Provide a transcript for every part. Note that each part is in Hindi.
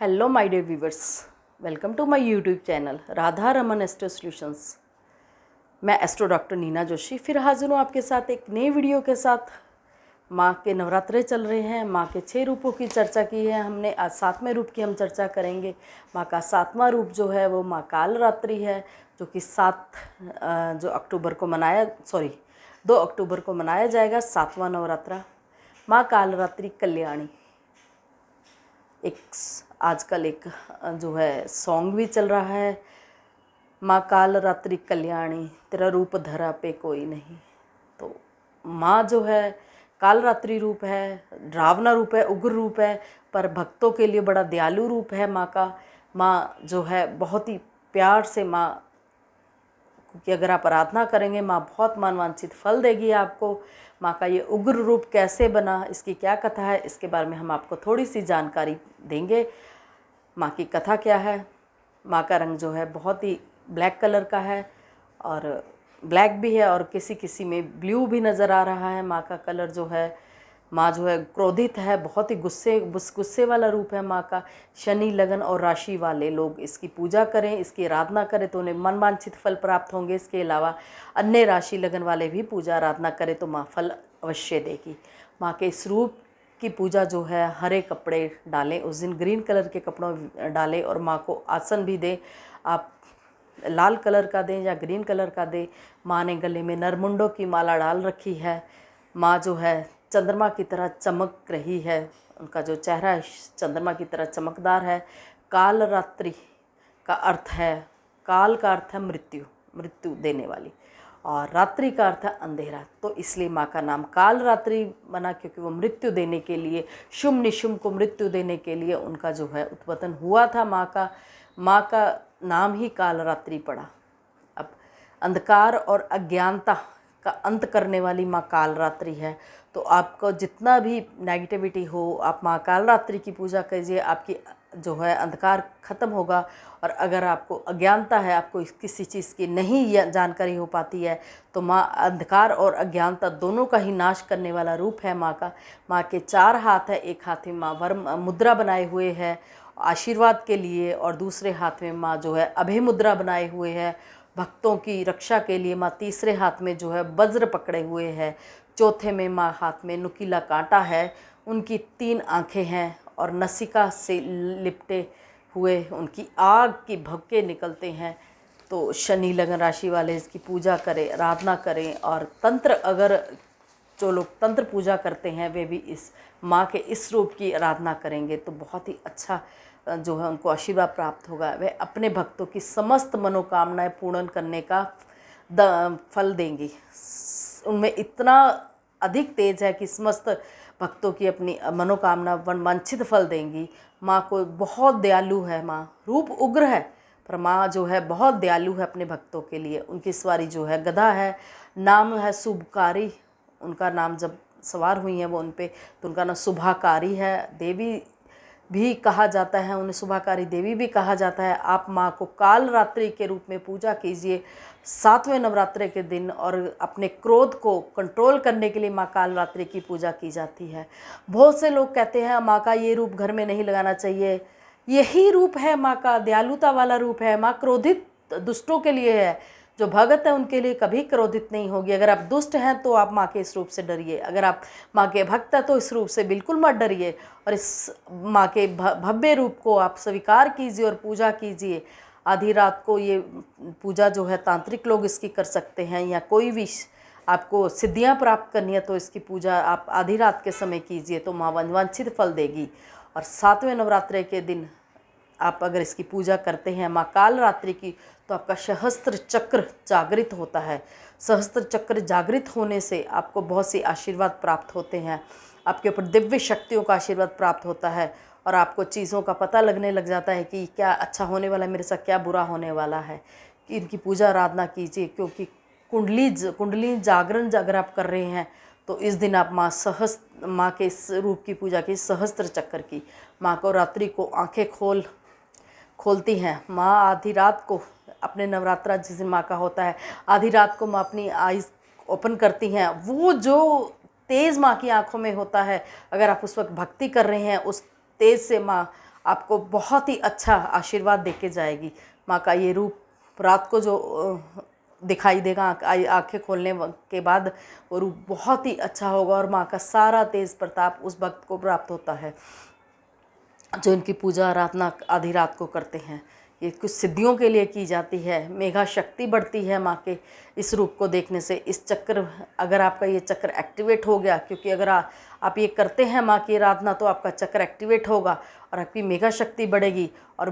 Hello my dear viewers, welcome to my YouTube channel Radha Raman astro solutions. मैं एस्ट्रो डॉक्टर नीना जोशी फिर हाजिर हूँ आपके साथ एक नई वीडियो के साथ। माँ के नवरात्रे चल रहे हैं। माँ के 6 रूपों की चर्चा की है हमने। आज 7वें रूप की हम चर्चा करेंगे। माँ का 7वां रूप जो है वो माँ कालरात्रि है, जो कि 2 अक्टूबर को मनाया जाएगा 7वां नवरात्रा। माँ कालरात्रि कल्याणी आजकल एक जो है सॉन्ग भी चल रहा है, माँ कालरात्रि कल्याणी तेरा रूप धरा पे कोई नहीं। तो माँ जो है कालरात्रि रूप है, डरावना रूप है, उग्र रूप है, पर भक्तों के लिए बड़ा दयालु रूप है माँ का। माँ जो है बहुत ही प्यार से माँ, क्योंकि अगर आप आराधना करेंगे माँ बहुत मनवांछित फल देगी आपको। माँ का ये उग्र रूप कैसे बना, इसकी क्या कथा है, इसके बारे में हम आपको थोड़ी सी जानकारी देंगे। माँ की कथा क्या है। माँ का रंग जो है बहुत ही ब्लैक कलर का है, और ब्लैक भी है और किसी किसी में ब्लू भी नज़र आ रहा है। माँ का कलर जो है, माँ जो है क्रोधित है, बहुत ही गुस्से वाला रूप है माँ का। शनि लगन और राशि वाले लोग इसकी पूजा करें, इसकी आराधना करें तो उन्हें मनवांछित फल प्राप्त होंगे। इसके अलावा अन्य राशि लगन वाले भी पूजा आराधना करें तो माँ फल अवश्य देगी। माँ के इस रूप की पूजा जो है, हरे कपड़े डालें, उस दिन ग्रीन कलर के कपड़ों डालें और माँ को आसन भी दें। आप लाल कलर का दें या ग्रीन कलर का दें। माँ ने गले में नरमुंडों की माला डाल रखी है। माँ जो है चंद्रमा की तरह चमक रही है, उनका जो चेहरा है चंद्रमा की तरह चमकदार है। कालरात्रि का अर्थ है, काल का अर्थ है मृत्यु देने वाली, और रात्रि का अर्थ है अंधेरा। तो इसलिए माँ का नाम कालरात्रि बना, क्योंकि वो मृत्यु देने के लिए, शुंभ निशुंभ को मृत्यु देने के लिए उनका जो है उत्पतन हुआ था माँ का नाम ही कालरात्रि पड़ा। अब अंधकार और अज्ञानता का अंत करने वाली माँ कालरात्रि है। तो आपको जितना भी नेगेटिविटी हो, आप माँ कालरात्रि की पूजा कीजिए, आपकी जो है अंधकार खत्म होगा। और अगर आपको अज्ञानता है, आपको किसी चीज़ की नहीं जानकारी हो पाती है, तो माँ अंधकार और अज्ञानता दोनों का ही नाश करने वाला रूप है माँ का। माँ के 4 हाथ है, एक हाथ में माँ वर मुद्रा बनाए हुए है आशीर्वाद के लिए, और दूसरे हाथ में माँ जो है अभय मुद्रा बनाए हुए है भक्तों की रक्षा के लिए। माँ तीसरे हाथ में जो है वज्र पकड़े हुए है। चौथे में माँ हाथ में नुकीला कांटा है। उनकी 3 आँखें हैं और नसिका से लिपटे हुए उनकी आग की भभके निकलते हैं। तो शनि लगन राशि वाले इसकी पूजा करें, आराधना करें। और तंत्र, अगर जो लोग तंत्र पूजा करते हैं वे भी इस माँ के इस रूप की आराधना करेंगे तो बहुत ही अच्छा जो है उनको आशीर्वाद प्राप्त होगा। वे अपने भक्तों की समस्त मनोकामनाएं पूर्ण करने का फल देंगी। उनमें इतना अधिक तेज है कि समस्त भक्तों की अपनी मनोकामना वांछित फल देंगी। माँ को बहुत दयालु है माँ, रूप उग्र है पर माँ जो है बहुत दयालु है अपने भक्तों के लिए। उनकी सवारी जो है गधा है, नाम है शुभकारी। उनका नाम जब सवार हुई हैं वो उन पे, तो उनका नाम शुभाकारी है। देवी भी कहा जाता है, उन्हें शुभाकारी देवी भी कहा जाता है। आप माँ को कालरात्रि के रूप में पूजा कीजिए 7वें नवरात्रे के दिन, और अपने क्रोध को कंट्रोल करने के लिए माँ कालरात्रि की पूजा की जाती है। बहुत से लोग कहते हैं माँ का ये रूप घर में नहीं लगाना चाहिए। यही रूप है माँ का, दयालुता वाला रूप है। माँ क्रोधित दुष्टों के लिए है, जो भगत है उनके लिए कभी क्रोधित नहीं होगी। अगर आप दुष्ट हैं तो आप माँ के इस रूप से डरिए, अगर आप माँ के भक्त हैं तो इस रूप से बिल्कुल मत डरिए, और इस माँ के भव्य रूप को आप स्वीकार कीजिए और पूजा कीजिए। आधी रात को ये पूजा जो है तांत्रिक लोग इसकी कर सकते हैं, या कोई भी आपको सिद्धियाँ प्राप्त करनी है तो इसकी पूजा आप आधी रात के समय कीजिए तो माँ वांछित फल देगी। और 7वें नवरात्रे के दिन आप अगर इसकी पूजा करते हैं माँ कालरात्रि की, तो आपका सहस्त्र चक्र जागृत होता है। सहस्त्र चक्र जागृत होने से आपको बहुत सी आशीर्वाद प्राप्त होते हैं, आपके ऊपर दिव्य शक्तियों का आशीर्वाद प्राप्त होता है, और आपको चीज़ों का पता लगने लग जाता है कि क्या अच्छा होने वाला है, मेरे साथ क्या बुरा होने वाला है। कि इनकी पूजा आराधना कीजिए, क्योंकि कुंडली जागरण अगर आप कर रहे हैं तो इस दिन आप माँ के इस रूप की पूजा की, सहस्त्र चक्र की। माँ को रात्रि को आँखें खोलती हैं। माँ आधी रात को, अपने नवरात्रा जिस दिन माँ का होता है, आधी रात को माँ अपनी आईज ओपन करती हैं। वो जो तेज़ माँ की आंखों में होता है, अगर आप उस वक्त भक्ति कर रहे हैं, उस तेज़ से माँ आपको बहुत ही अच्छा आशीर्वाद देके जाएगी। माँ का ये रूप रात को जो दिखाई देगा, आंखें खोलने के बाद वो रूप बहुत ही अच्छा होगा और माँ का सारा तेज प्रताप उस भक्त को प्राप्त होता है जो इनकी पूजा आराधना आधी रात को करते हैं। ये कुछ सिद्धियों के लिए की जाती है। मेघा शक्ति बढ़ती है माँ के इस रूप को देखने से। इस चक्र, अगर आपका ये चक्र एक्टिवेट हो गया, क्योंकि अगर आप ये करते हैं माँ की आराधना तो आपका चक्र एक्टिवेट होगा और आपकी मेघा शक्ति बढ़ेगी और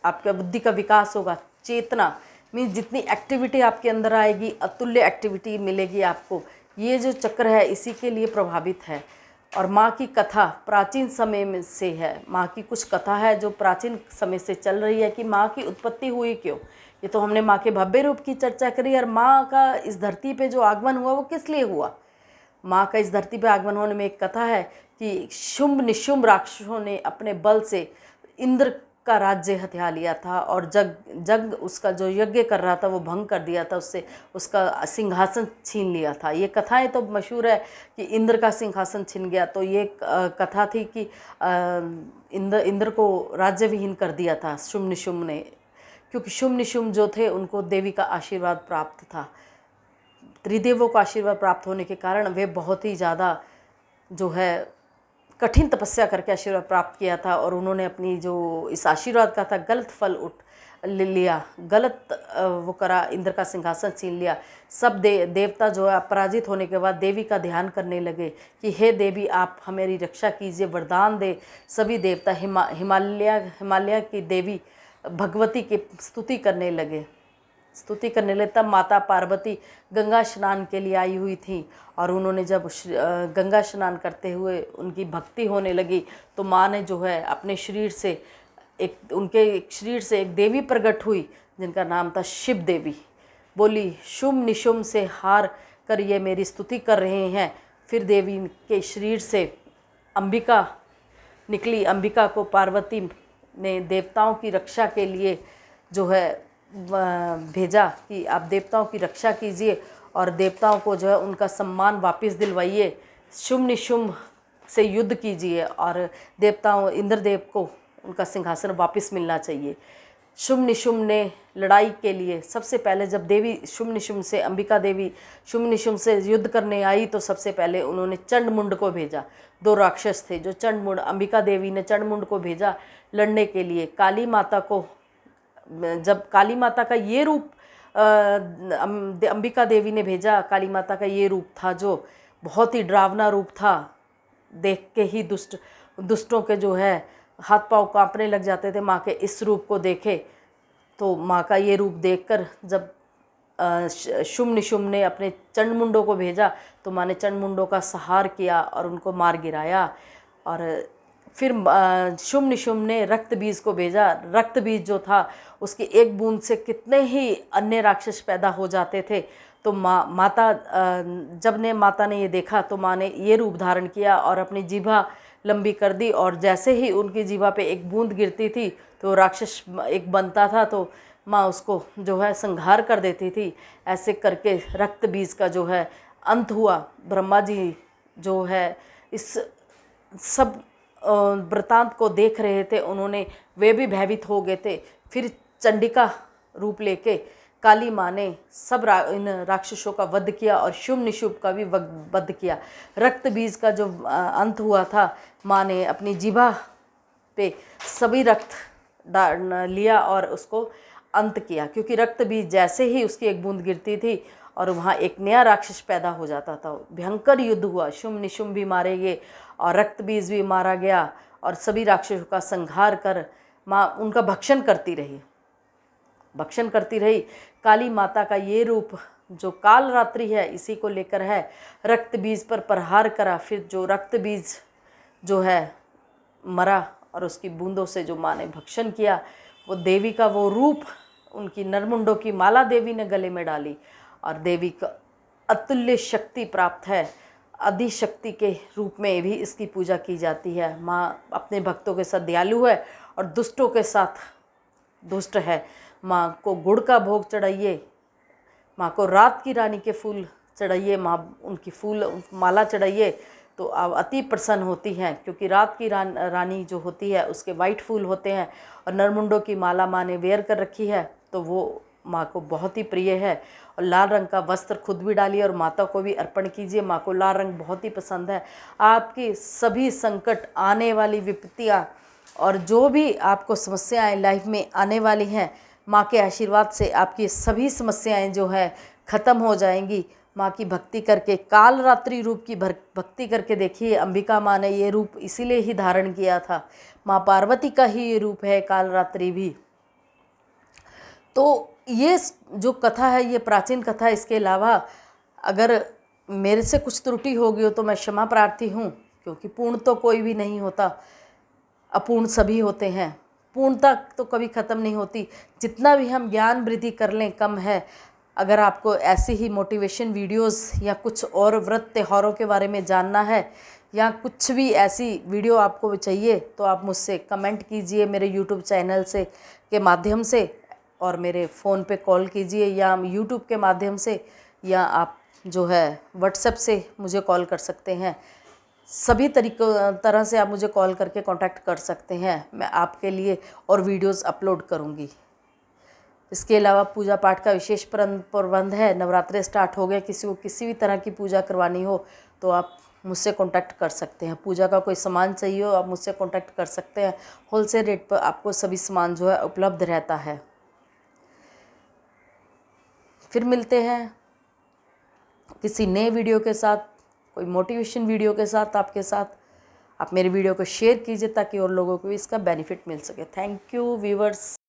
आपका बुद्धि का विकास होगा। चेतना मीन्स जितनी एक्टिविटी आपके अंदर आएगी, अतुल्य एक्टिविटी मिलेगी आपको। ये जो चक्र है इसी के लिए प्रभावित है। और माँ की कथा प्राचीन समय में से है। माँ की कुछ कथा है जो प्राचीन समय से चल रही है कि माँ की उत्पत्ति हुई क्यों। ये तो हमने माँ के भव्य रूप की चर्चा करी, और माँ का इस धरती पे जो आगमन हुआ वो किस लिए हुआ। माँ का इस धरती पे आगमन होने में एक कथा है कि शुंभ निशुंभ राक्षसों ने अपने बल से इंद्र का राज्य हथिया लिया था और जग उसका जो यज्ञ कर रहा था वो भंग कर दिया था, उससे उसका सिंहासन छीन लिया था। ये कथाएं तो मशहूर है कि इंद्र का सिंहासन छीन गया। तो ये कथा थी कि इंद्र को राज्य विहीन कर दिया था शुंभ निशुंभ ने, क्योंकि शुंभ निशुंभ जो थे उनको देवी का आशीर्वाद प्राप्त था। त्रिदेवों का आशीर्वाद प्राप्त होने के कारण वे बहुत ही ज़्यादा जो है कठिन तपस्या करके आशीर्वाद प्राप्त किया था, और उन्होंने अपनी जो इस आशीर्वाद का था गलत फल लिया, गलत वो करा, इंद्र का सिंहासन छीन लिया। सब देवता जो है अपराजित होने के बाद देवी का ध्यान करने लगे कि हे देवी आप हमारी रक्षा कीजिए, वरदान दे। सभी देवता हिमालय की देवी भगवती की स्तुति करने लगे। तब माता पार्वती गंगा स्नान के लिए आई हुई थी, और उन्होंने जब गंगा स्नान करते हुए उनकी भक्ति होने लगी तो माँ ने जो है अपने शरीर से उनके शरीर से एक देवी प्रकट हुई जिनका नाम था शिव देवी। बोली शुंभ निशुंभ से हार कर ये मेरी स्तुति कर रहे हैं। फिर देवी के शरीर से अंबिका निकली। अंबिका को पार्वती ने देवताओं की रक्षा के लिए जो है भेजा कि आप देवताओं की रक्षा कीजिए और देवताओं को जो है उनका सम्मान वापस दिलवाइए, शुंभ निशुंभ से युद्ध कीजिए और देवताओं इंद्रदेव को उनका सिंहासन वापस मिलना चाहिए। शुंभ निशुंभ ने लड़ाई के लिए सबसे पहले, जब देवी शुंभ निशुंभ से अंबिका देवी शुंभ निशुंभ से युद्ध करने आई तो सबसे पहले उन्होंने चंडमुंड को भेजा। 2 राक्षस थे जो चंडमुंड, अंबिका देवी ने चंडमुंड को भेजा लड़ने के लिए। काली माता को, जब काली माता का ये रूप अंबिका देवी ने भेजा, काली माता का ये रूप था जो बहुत ही डरावना रूप था। देख के ही दुष्टों के जो है हाथ पांव कांपने लग जाते थे माँ के इस रूप को देखे। तो माँ का ये रूप देखकर जब शुंभ निशुंभ ने अपने चंडमुंडों को भेजा तो माँ ने चंडमुंडों का संहार किया और उनको मार गिराया। और फिर शुंभ निशुंभ ने रक्त बीज को भेजा। रक्त बीज जो था उसकी एक बूंद से कितने ही अन्य राक्षस पैदा हो जाते थे। तो माता ने ये देखा तो माँ ने ये रूप धारण किया और अपनी जीभा लंबी कर दी, और जैसे ही उनकी जीभा पे एक बूंद गिरती थी तो राक्षस एक बनता था, तो माँ उसको जो है संहार कर देती थी। ऐसे करके रक्त बीज का जो है अंत हुआ। ब्रह्मा जी जो है इस सब वृतांत को देख रहे थे, वे भी भयभीत हो गए थे। फिर चंडिका रूप लेके काली माँ ने सब इन राक्षसों का वध किया और शुंभ निशुंभ का भी वध किया। रक्त बीज का जो अंत हुआ था, माँ ने अपनी जीभा पे सभी रक्त लिया और उसको अंत किया, क्योंकि रक्त बीज जैसे ही उसकी एक बूंद गिरती थी और वहाँ एक नया राक्षस पैदा हो जाता था। भयंकर युद्ध हुआ, शुंभ निशुंभ भी मारे गए और रक्त बीज भी मारा गया, और सभी राक्षसों का संहार कर माँ उनका भक्षण करती रही। काली माता का ये रूप जो काल रात्रि है इसी को लेकर है। रक्त बीज पर प्रहार करा, फिर जो रक्त बीज जो है मरा और उसकी बूंदों से जो माँ ने भक्षण किया, वो देवी का वो रूप, उनकी नरमुंडों की माला देवी ने गले में डाली और देवी का अतुल्य शक्ति प्राप्त है। आदिशक्ति के रूप में भी इसकी पूजा की जाती है। माँ अपने भक्तों के साथ दयालु है और दुष्टों के साथ दुष्ट है। माँ को गुड़ का भोग चढ़ाइए, माँ को रात की रानी के फूल चढ़ाइए, माँ उनकी फूल माला चढ़ाइए, तो आप अति प्रसन्न होती हैं, क्योंकि रात की रानी जो होती है उसके वाइट फूल होते हैं और नरमुंडों की माला माँ ने वेयर कर रखी है, तो वो माँ को बहुत ही प्रिय है। और लाल रंग का वस्त्र खुद भी डालिए और माता को भी अर्पण कीजिए। माँ को लाल रंग बहुत ही पसंद है। आपकी सभी संकट, आने वाली विपत्तियाँ और जो भी आपको समस्याएं लाइफ में आने वाली हैं, माँ के आशीर्वाद से आपकी सभी समस्याएं जो है ख़त्म हो जाएंगी। माँ की भक्ति करके, काल रात्रि रूप की भक्ति करके देखिए। अंबिका माँ ने ये रूप इसीलिए ही धारण किया था। माँ पार्वती का ही ये रूप है काल रात्रि भी। तो ये जो कथा है, ये प्राचीन कथा है। इसके अलावा अगर मेरे से कुछ त्रुटि हो गई हो तो मैं क्षमा प्रार्थी हूँ, क्योंकि पूर्ण तो कोई भी नहीं होता, अपूर्ण सभी होते हैं। पूर्णता तो कभी ख़त्म नहीं होती। जितना भी हम ज्ञान वृद्धि कर लें कम है। अगर आपको ऐसी ही मोटिवेशन वीडियोस या कुछ और व्रत त्योहारों के बारे में जानना है या कुछ भी ऐसी वीडियो आपको चाहिए, तो आप मुझसे कमेंट कीजिए मेरे यूट्यूब चैनल से के माध्यम से, और मेरे फ़ोन पे कॉल कीजिए या यूट्यूब के माध्यम से, या आप जो है व्हाट्सएप से मुझे कॉल कर सकते हैं। सभी तरह से आप मुझे कॉल करके कांटेक्ट कर सकते हैं। मैं आपके लिए और वीडियोस अपलोड करूंगी। इसके अलावा पूजा पाठ का विशेष प्रबंध है। नवरात्रे स्टार्ट हो गए, किसी को किसी भी तरह की पूजा करवानी हो तो आप मुझसे कांटेक्ट कर सकते हैं। पूजा का कोई सामान चाहिए हो, आप मुझसे कांटेक्ट कर सकते हैं। होलसेल रेट पर आपको सभी सामान जो है उपलब्ध रहता है। फिर मिलते हैं किसी नए वीडियो के साथ, कोई मोटिवेशन वीडियो के साथ आपके साथ। आप मेरे वीडियो को शेयर कीजिए ताकि और लोगों को भी इसका बेनिफिट मिल सके। Thank you viewers.